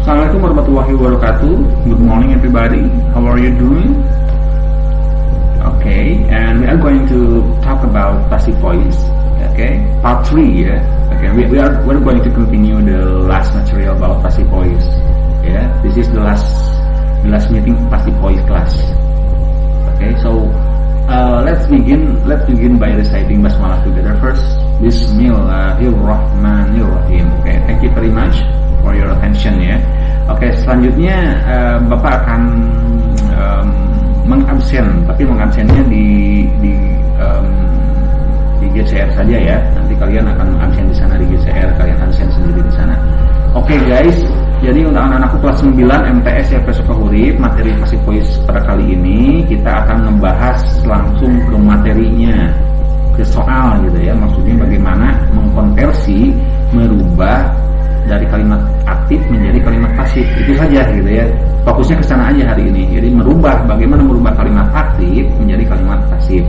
Assalamualaikum warahmatullahi wabarakatuh. Good morning everybody. How are you doing? Okay, and we are going to talk about passive voice. Okay, part 3. Yeah. Okay, we're going to continue the last material about passive voice. Yeah, this is the last meeting passive voice class. Okay, so let's begin by reciting basmalah together first. Bismillahirrahmanirrahim. Okay, thank you very much for your attention ya. Oke, selanjutnya Bapak akan mengabsen, tapi mengabsennya di GCR saja ya. Nanti kalian akan mengabsen di sana di GCR, kalian absen sendiri di sana. Oke guys, jadi untuk anak-anakku kelas 9 MTS ya Sukahurip, materi passive voice pada kali ini kita akan membahas langsung ke materinya, ke soal gitu ya. Maksudnya bagaimana mengkonversi, merubah dari kalimat aktif menjadi kalimat pasif, itu saja gitu ya. Fokusnya ke sana aja hari ini. Jadi bagaimana merubah kalimat aktif menjadi kalimat pasif.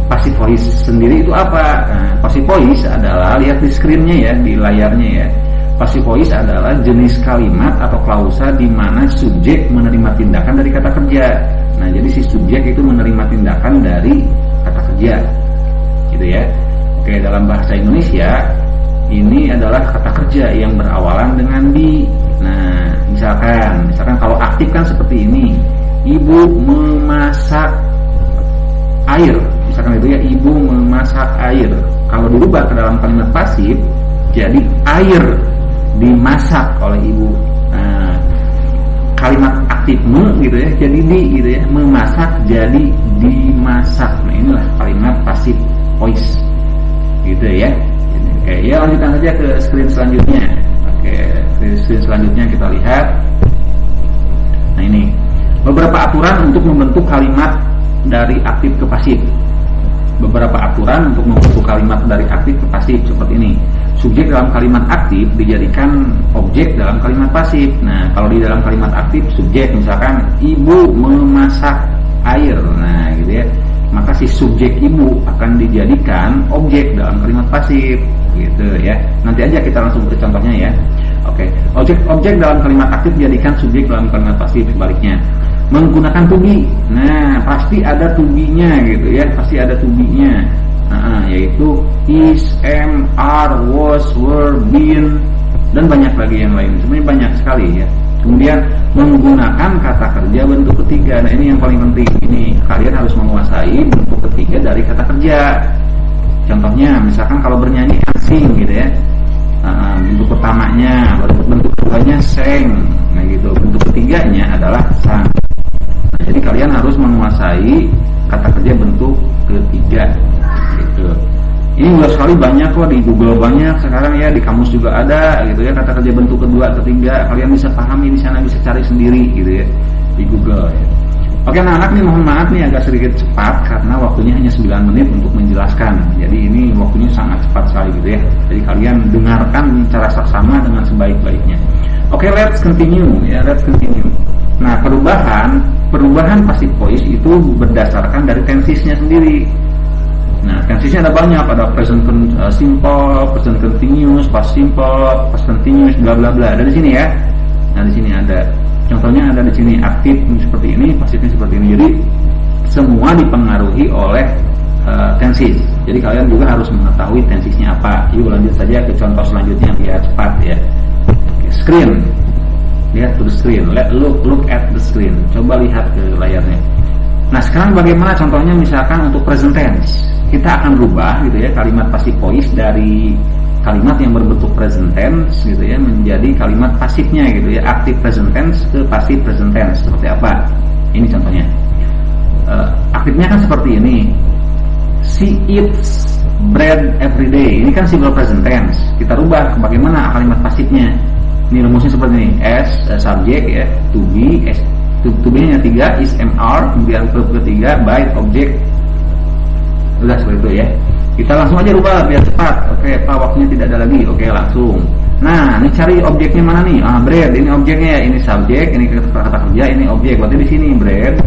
Passive voice sendiri itu apa? Nah, passive voice adalah, lihat di screen-nya ya, di layarnya ya. Passive voice adalah jenis kalimat atau klausa di mana subjek menerima tindakan dari kata kerja. Nah, jadi si subjek itu menerima tindakan dari kata kerja, gitu ya. Oke, dalam bahasa Indonesia ini adalah kata kerja yang berawalan dengan di. Nah, misalkan kalau aktif kan seperti ini. Ibu memasak air. Misalkan itu ya, ibu memasak air. Kalau dirubah ke dalam kalimat pasif, jadi air dimasak oleh ibu. Nah, kalimat aktif gitu ya, jadi di gitu ya. Memasak jadi dimasak. Nah, inilah kalimat passive voice. Gitu ya. Oke, ya lanjutkan saja ke screen selanjutnya. Oke, screen selanjutnya kita lihat. Nah, ini beberapa aturan untuk membentuk kalimat dari aktif ke pasif. Beberapa aturan untuk membentuk kalimat dari aktif ke pasif seperti ini. Subjek dalam kalimat aktif dijadikan objek dalam kalimat pasif. Nah, kalau di dalam kalimat aktif subjek, misalkan ibu memasak air. Nah, gitu ya. Maka si subjek ibu akan dijadikan objek dalam kalimat pasif, gitu ya. Nanti aja kita langsung ke contohnya ya. Oke, objek dalam kalimat aktif dijadikan subjek dalam kalimat pasif, sebaliknya. Menggunakan to be. Nah, pasti ada to be-nya gitu ya, pasti ada to be-nya. Nah, yaitu is, am, are, was, were, been, dan banyak lagi yang lain. Sebenarnya banyak sekali ya. Kemudian menggunakan kata kerja bentuk ketiga. Nah, ini yang paling penting. Ini kalian harus menguasai bentuk ketiga dari kata kerja. Contohnya, misalkan kalau bernyanyi sing gitu ya. Bentuk pertamanya, bentuk keduanya seng. Nah gitu. Bentuk ketiganya adalah sang. Nah, jadi kalian harus menguasai kata kerja bentuk ketiga. Gitu. Ini luas sekali, banyak kok, di Google banyak sekarang ya, di kamus juga ada gitu ya, kata kerja bentuk kedua, ketiga, kalian bisa pahami di sana, bisa cari sendiri gitu ya di Google ya. Oke, anak-anak nih mohon maaf nih agak sedikit cepat karena waktunya hanya 9 menit untuk menjelaskan. Jadi ini waktunya sangat cepat sekali gitu ya. Jadi kalian dengarkan cara saksama dengan sebaik-baiknya. Oke, let's continue ya, let's continue. Nah, perubahan passive voice itu berdasarkan dari tensisnya sendiri. Nah, tensisnya ada banyak, ada present simple, present continuous, past simple, past continuous, bla bla bla. Ada di sini ya. Nah, di sini ada. Contohnya ada di sini, aktif seperti ini, pasifnya seperti ini. Jadi semua dipengaruhi oleh tensis. Jadi kalian juga harus mengetahui tensisnya apa. Yuk lanjut saja ke contoh selanjutnya biar cepat ya. Okay, screen. Lihat to the screen. Look at the screen. Coba lihat ke layarnya. Nah, sekarang bagaimana contohnya misalkan untuk present tense. Kita akan rubah gitu ya kalimat passive voice dari kalimat yang berbentuk present tense gitu ya menjadi kalimat pasifnya gitu ya, active present tense ke passive present tense. Seperti apa? Ini contohnya. Aktifnya kan seperti ini. She eats bread every day. Ini kan simple present tense. Kita rubah bagaimana kalimat pasifnya. Ini rumusnya seperti ini. S subject ya, to be, to be nya 3 is mr, kemudian verb ketiga by object. Udah seperti itu ya. Kita langsung aja rubah biar cepat. Oke, Pak, waktunya tidak ada lagi. Oke, langsung. Nah, ini cari objeknya mana nih? Bread, ini objeknya ya. Ini subjek, ini kata kerja, ini objek. Berarti di sini bread.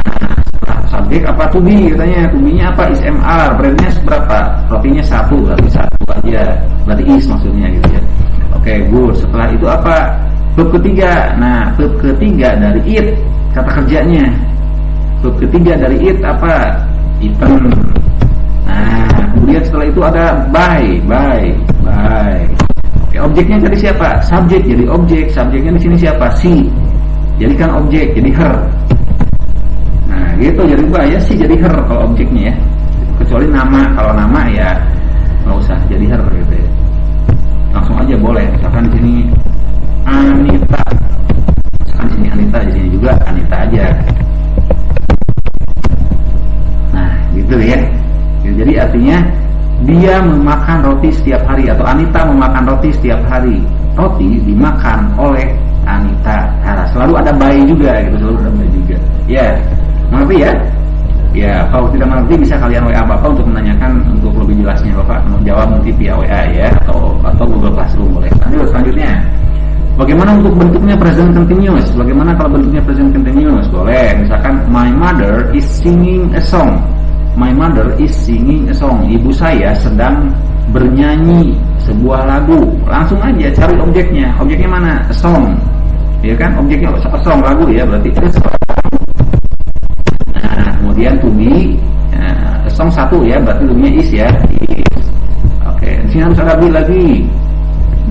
Nah, setelah subjek apa to be katanya? To be-nya apa? Is mr. Breadnya seberapa? Rotinya 1, berarti 1 aja. Berarti is maksudnya gitu ya. Oke, good. Setelah itu apa? Bab ketiga. Nah, bab ketiga dari it, kata kerjanya. Bab ketiga dari it apa? Eaten. Nah, kemudian setelah itu ada by. Oke, objeknya jadi siapa? Subjek jadi objek. Subjeknya di sini siapa? She. Jadikan objek jadi her. Nah, gitu jadi by ya, she jadi her kalau objeknya ya. Kecuali nama. Kalau nama ya nggak usah jadi her gitu ya. Langsung aja boleh. Misalkan di sini Anita. Misalkan di sini Anita, di sini juga Anita aja. Nah, gitu ya. Jadi artinya dia memakan roti setiap hari atau Anita memakan roti setiap hari. Roti dimakan oleh Anita. Nah, selalu ada by juga gitu, selalu ada by juga. Ya, mengerti ya? Ya, kalau tidak mengerti bisa kalian WA Bapak untuk menanyakan untuk lebih jelasnya Bapak menjawab nanti via WA ya atau Google Classroom boleh. Lanjut selanjutnya. Bagaimana untuk bentuknya present continuous? Bagaimana kalau bentuknya present continuous? Boleh. Misalkan my mother is singing a song. My mother is singing a song. Ibu saya sedang bernyanyi sebuah lagu. Langsung aja cari objeknya. Objeknya mana? A song. Ya kan? Objeknya a song, lagu ya. Berarti a song. Nah, kemudian to be. A song satu ya. Berarti to-nya is ya. Is. Oke. Di sini harus ada be lagi.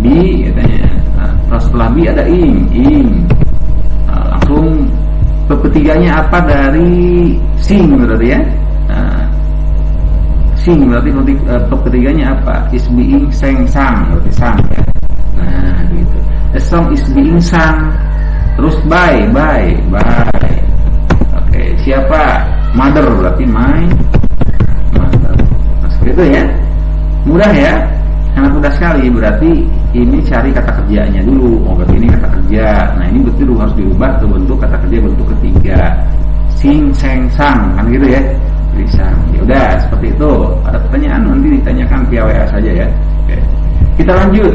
Be katanya. Nah, setelah be ada in. Nah, langsung ketiganya apa dari sing berarti ya. Sing berarti ketiganya apa? Is being sang berarti sang ya. Nah gitu. A song is being sung. Terus by. Oke, siapa? Mother berarti my mother. Nah seperti itu ya. Mudah ya. Sangat mudah sekali. Berarti ini cari kata kerjanya dulu. Oh berarti ini kata kerja. Nah ini betul harus dirubah ke bentuk kata kerja bentuk ketiga. Sing, sang kan gitu ya. Bisa. Ya udah seperti itu. Ada pertanyaan nanti ditanyakan via WA saja ya. Oke. Kita lanjut.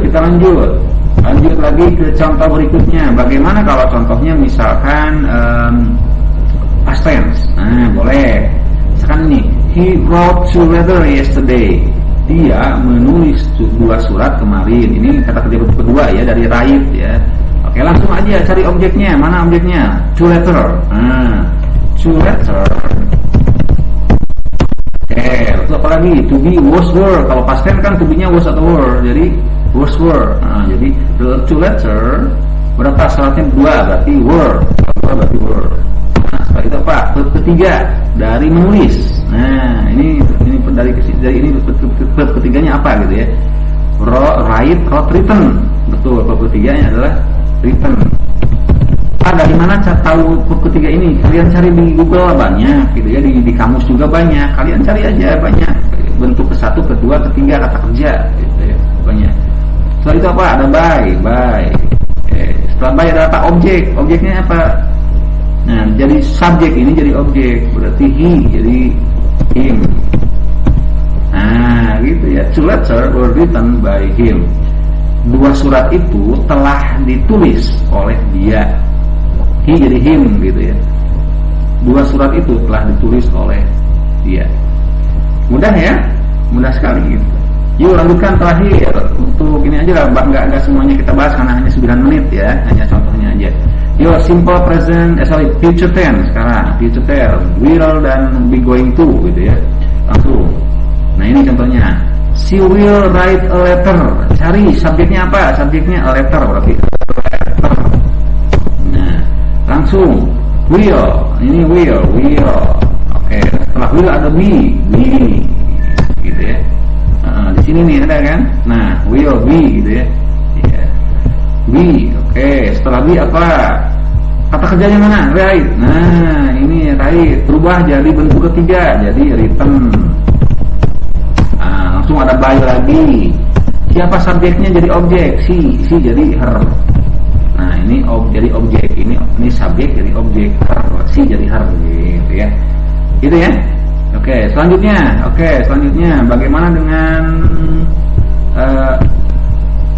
Lanjut lagi ke contoh berikutnya. Bagaimana kalau contohnya misalkan past tense? Nah, boleh. Misalkan ini, he wrote 2 letters yesterday. Dia menulis 2 surat kemarin. Ini kata kerja bentuk kedua ya dari write ya. Oke, langsung aja cari objeknya. Mana objeknya? 2 letter. Nah, 2 letter. Terus apa lagi? To be was were. Kalau past tense kan to be-nya was atau were. Jadi was were. Nah, jadi the 2 letter berapa syaratnya? 2 berarti were. Berarti were. Nah, setelah itu apa? Ketiga dari menulis. Nah, ini dari ini ketiganya apa gitu ya? Write, wrote, written. Betul. Ketiganya adalah written. Dari mana tahu ketiga ini? Kalian cari di Google banyak gitu ya, di kamus juga banyak. Kalian cari aja banyak bentuk ke satu, kedua, ketiga kata kerja gitu ya, banyak. Setelah itu apa? Ada by. Setelah by ada apa? Objeknya apa? Nah, jadi subjek ini jadi objek, berarti he jadi him. Nah, gitu ya. 2 letters were written by him. 2 surat itu telah ditulis oleh dia. He jadi him gitu ya. 2 surat itu telah ditulis oleh dia. Mudah ya? Mudah sekali gitu. Yuk lanjutkan terakhir. Untuk ini aja lah, nggak semuanya kita bahas karena hanya 9 menit ya. Hanya contohnya aja. Yuk simple present, future tense sekarang. Future tense, will dan be going to gitu ya. Langsung. Nah ini contohnya. She will write a letter. Cari subjeknya apa? Subjeknya a letter berarti letter. Nah langsung will, ini will. Oke, setelah will ada be gitu ya. Di sini nih ada kan. Nah will be gitu ya. Be. Oke, setelah be apa? Kata kerjanya mana? Write. Nah ini write berubah jadi bentuk ketiga, jadi written. Nah, langsung ada by lagi. Siapa subjeknya jadi objek? Si jadi her. Nah ini jadi objek, ini subjek jadi objek, si jadi her gitu ya, gitu ya. Oke, selanjutnya bagaimana dengan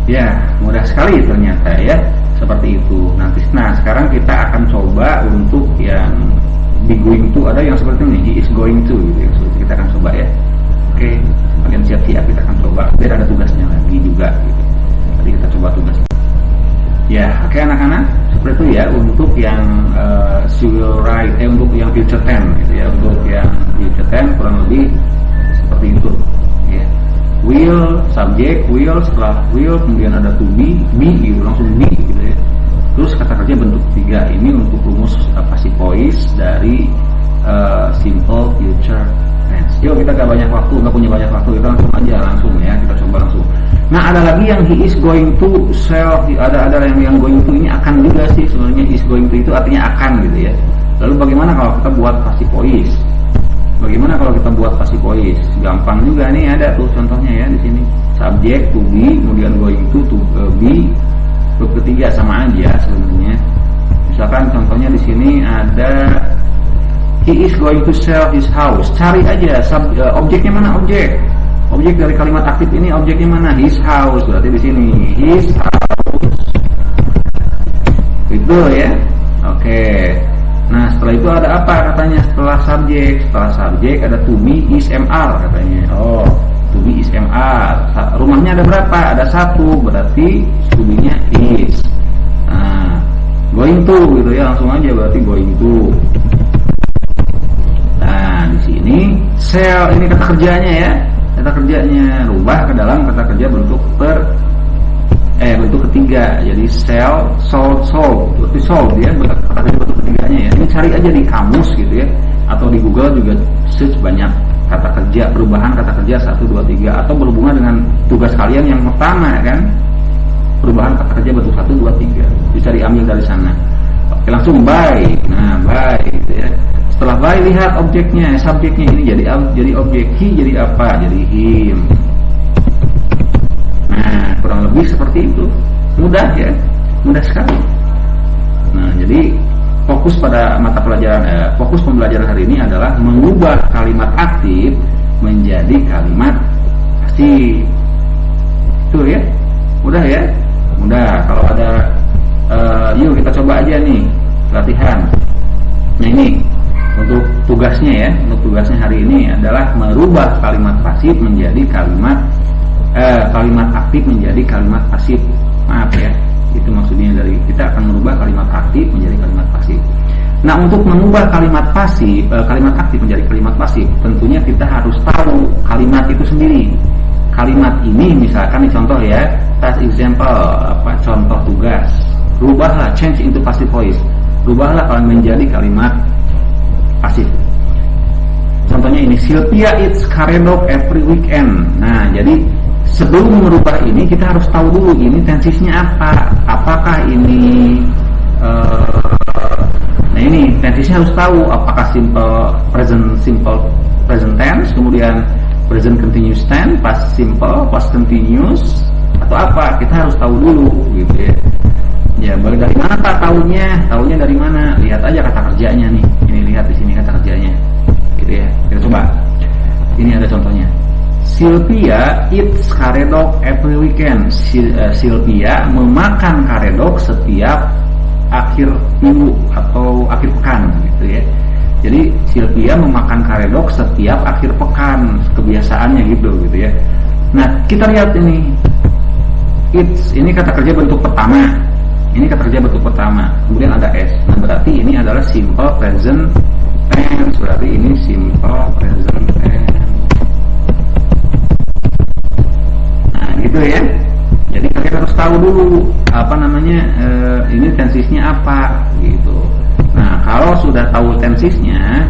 ya mudah sekali ternyata ya seperti itu. Nah sekarang kita akan coba untuk yang be going to, ada yang seperti ini, he is going to gitu ya. Kita akan coba ya. Oke, kalian siap-siap, kita akan coba. Biar ada tugasnya lagi juga gitu. Tadi kita coba tugasnya. Ya, oke anak-anak, seperti itu ya untuk yang she will write, untuk yang future tense gitu ya, untuk yang future tense kurang lebih seperti itu. Ya. Will, subject, will, setelah will kemudian ada to be gitu, langsung be gitu ya. Terus kata kerja bentuk ketiga ini untuk rumus passive voice dari simple future tense. Yuk kita gak banyak waktu, gak punya banyak waktu, kita langsung aja ya, kita coba langsung. Nah ada lagi yang he is going to sell, ada yang going to ini akan juga sih sebenarnya. Is going to itu artinya akan gitu ya. Lalu bagaimana kalau kita buat passive voice? Bagaimana kalau kita buat passive voice? Gampang juga nih, ada tuh contohnya ya di sini. Subject to be, kemudian going to be, grup ketiga sama aja sebenarnya. Misalkan contohnya di sini ada he is going to sell his house. Cari aja objeknya mana, objek dari kalimat aktif ini objeknya mana? His house, berarti di sini his house. Itu ya. Oke. Nah, setelah itu ada apa katanya setelah subjek ada to be is mr katanya. Oh, to be is mr. Rumahnya ada berapa? Ada 1, berarti to be-nya is. Nah, going to gitu ya, langsung aja berarti going to. Nah, di sini sell ini kata kerjanya ya. Kata kerjanya rubah ke dalam kata kerja bentuk bentuk ketiga. Jadi sell, sold, berarti sold ya, kata kerja bentuk ketiganya ya. Ini cari aja di kamus gitu ya, atau di Google juga search banyak kata kerja, perubahan kata kerja 1, 2, 3 atau berhubungan dengan tugas kalian yang pertama kan. Perubahan kata kerja bentuk 1, 2, 3 bisa diambil dari sana. Oke, langsung buy. Nah, buy gitu ya. Setelah by lihat objeknya, subjeknya ini jadi objek, he jadi apa? Jadi him. Nah, kurang lebih seperti itu. Mudah ya, mudah sekali. Nah, jadi fokus pada mata pelajaran, fokus pembelajaran hari ini adalah mengubah kalimat aktif menjadi kalimat pasif. Itu ya, mudah ya, mudah. Kalau ada, yuk kita coba aja nih latihan. Nah ini. Untuk tugasnya hari ini adalah merubah kalimat pasif menjadi kalimat aktif menjadi kalimat pasif. Maaf ya, itu maksudnya dari kita akan merubah kalimat aktif menjadi kalimat pasif. Nah, untuk mengubah kalimat aktif menjadi kalimat pasif, tentunya kita harus tahu kalimat itu sendiri. Kalimat ini misalkan contoh ya, as example, contoh tugas. Rubahlah, change into passive voice. Rubahlah kalian menjadi kalimat pasif. Contohnya ini, Sylvia eats curry dog every weekend. Nah, jadi sebelum merubah ini kita harus tahu dulu ini tensisnya apa. Apakah ini nah ini tensisnya harus tahu apakah simple present tense, kemudian present continuous tense, past simple, past continuous atau apa. Kita harus tahu dulu gitu ya. Ya, dari mana Pak tahunya? Tahunya dari mana? Lihat aja kata kerjanya nih. Ini lihat di sini kata kerjanya. Gitu ya. Kita coba. Ini ada contohnya. Sylvia eats curry dog every weekend. Sylvia memakan curry dog setiap akhir minggu atau akhir pekan gitu ya. Jadi Sylvia memakan curry dog setiap akhir pekan, kebiasaannya gitu ya. Nah, kita lihat ini. Eats ini kata kerja bentuk pertama. Ini kata kerja bentuk pertama, kemudian ada S. Nah, berarti ini adalah simple present tense. Berarti ini simple present tense. Nah, gitu ya. Jadi kalian harus tahu dulu ini tensisnya apa gitu. Nah, kalau sudah tahu tensisnya,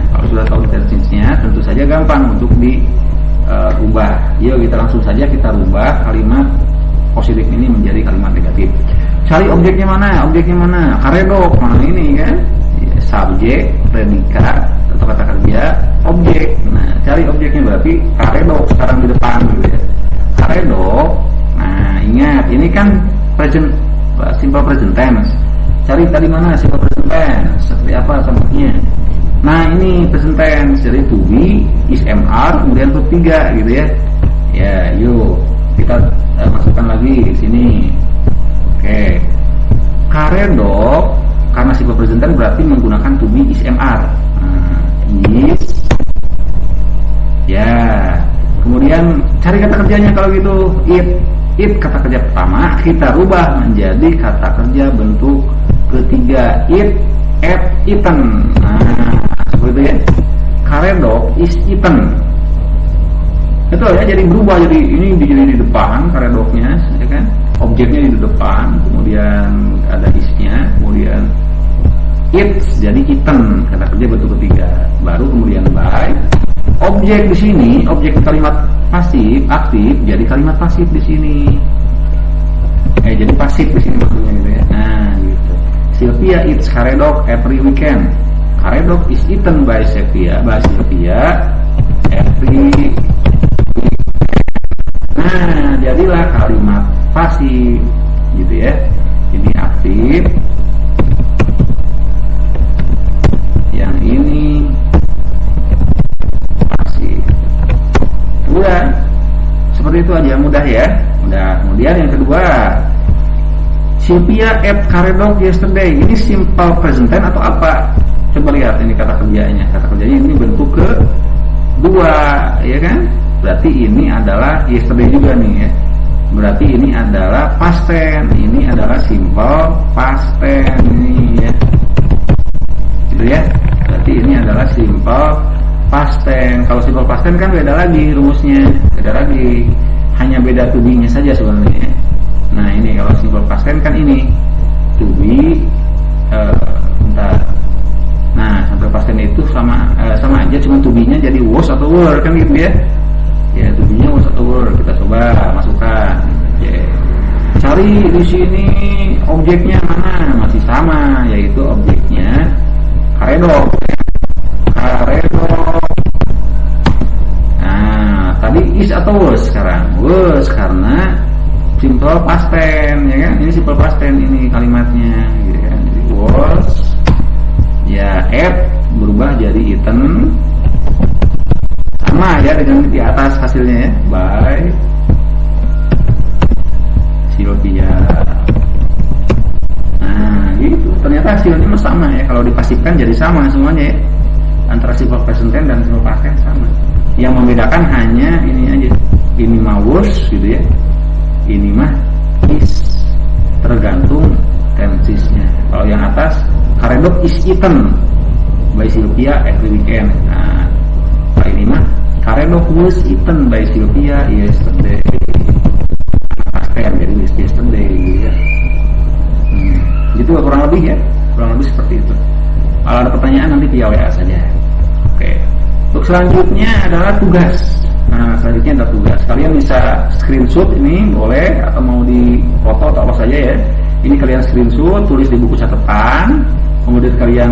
tentu saja gampang untuk diubah. Yuk kita langsung saja kita rubah kalimat positif ini menjadi kalimat negatif. Cari objeknya mana? Karedok, mana ini kan? Subjek, predikat atau kata kerja, objek. Nah, cari objeknya berarti karedok sekarang di depan gitu ya. Karedok. Nah, ingat ini kan simple present tense. Cari tadi mana simple present tense? Seperti apa contohnya? Nah, ini present tense. Jadi to be is mr, kemudian verb 3 gitu ya. Ya, yuk kita masukkan lagi di sini. Oke, karedok karena simple present tense berarti menggunakan to be is mr. Nah, is ya. Kemudian cari kata kerjanya kalau gitu, eat it kata kerja pertama kita rubah menjadi kata kerja bentuk ketiga, eat, ate, eaten. Nah, seperti itu ya. Karedok is eaten. Betul ya, jadi berubah, jadi ini jadi di depan karedoknya, ya kan? Objeknya di depan, kemudian ada isnya, kemudian eats jadi eaten kata kerja bentuk ketiga, baru kemudian by. Objek di sini, objek kalimat pasif aktif jadi kalimat pasif di sini. Jadi pasif di sini maksudnya gitu ya. Nah, gitu. Sylvia eats karedok every weekend. Karedok is eaten by Sylvia every weekend. Nah, jadilah kalimat pasif gitu ya. Ini aktif. Yang ini pasif. Udah. Seperti itu aja, mudah ya. Mudah. Kemudian yang kedua, Sylvia ate karedok yesterday. Ini simple present tense atau apa? Coba lihat ini kata kerjanya. Kata kerjanya ini bentuk kedua, ya kan? Berarti ini adalah yesterday juga nih ya. Berarti ini adalah past tense. Ini adalah simple past tense ini ya. Gitu ya. Berarti ini adalah simple past tense. Kalau simple past tense kan beda lagi rumusnya. Beda lagi. Hanya beda to be-nya saja sebenarnya. Nah, ini kalau simple past tense kan ini to be bentar. Nah, simple past tense itu sama aja, cuma to be-nya jadi was atau were kan gitu ya. Ya, to be-nya was atau were. Kita coba masukkan. Oke. Cari di sini objeknya mana? Masih sama, yaitu objeknya karedok. Karedok. Nah, tadi is atau was sekarang? Was karena simple past tense, ya kan? Ini simple past tense ini kalimatnya, gitu kan? Jadi was, ya ate berubah jadi eaten, sama ya dengan di atas hasilnya ya, by Sylvia. Nah, gitu. Ternyata hasilnya sama ya. Kalau dipasifkan jadi sama semuanya ya. Antara simple present tense dan simple past tense sama. Yang membedakan hanya ini aja. Ini mah was gitu ya. Ini mah is, tergantung tensesnya. Kalau yang atas karedok is eaten by Sylvia every weekend. Nah, kalau ini mah karedok was eaten by Sylvia yesterday. Jadi yesterday gitu ya. Gitu kurang lebih ya. Kurang lebih seperti itu. Kalau ada pertanyaan nanti via WA saja. Oke. Untuk selanjutnya adalah tugas. Nah, selanjutnya ada tugas. Kalian bisa screenshot ini boleh, atau mau di foto atau apa saja ya. Ini kalian screenshot, tulis di buku catatan. Kemudian kalian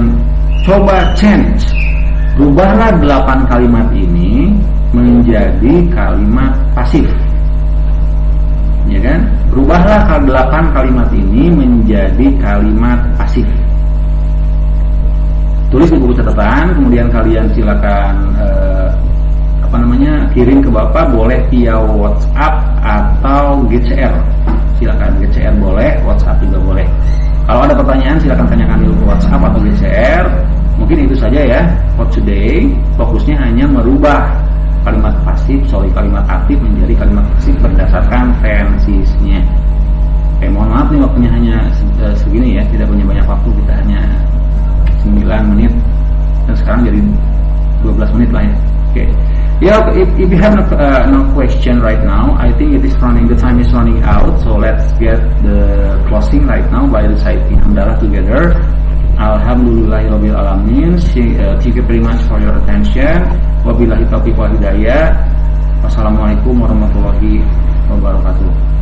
coba change. Rubahlah 8 kalimat ini menjadi kalimat pasif. Ya kan? Rubahlah 8 kalimat ini menjadi kalimat pasif. Tulis di buku catatan, kemudian kalian silakan kirim ke Bapak, boleh via WhatsApp atau GCR. Silakan GCR boleh, WhatsApp juga boleh. Kalau ada pertanyaan silakan tanyakan dulu ke WhatsApp atau GCR. Mungkin itu saja ya for today. Fokusnya hanya merubah kalimat kalimat aktif menjadi kalimat pasif berdasarkan tensesnya. Mohon maaf nih waktunya hanya segini ya, tidak punya banyak waktu, kita hanya 9 menit dan sekarang jadi 12 menit lah ya. Oke. Yeah, if you have no question right now, I think the time is running out, so let's get the closing right now by reciting hamdalah together. Alhamdulillahirabbil alamin. Thank you very much for your attention. Wabillahi taufiq wal hidayah. Wassalamualaikum warahmatullahi wabarakatuh.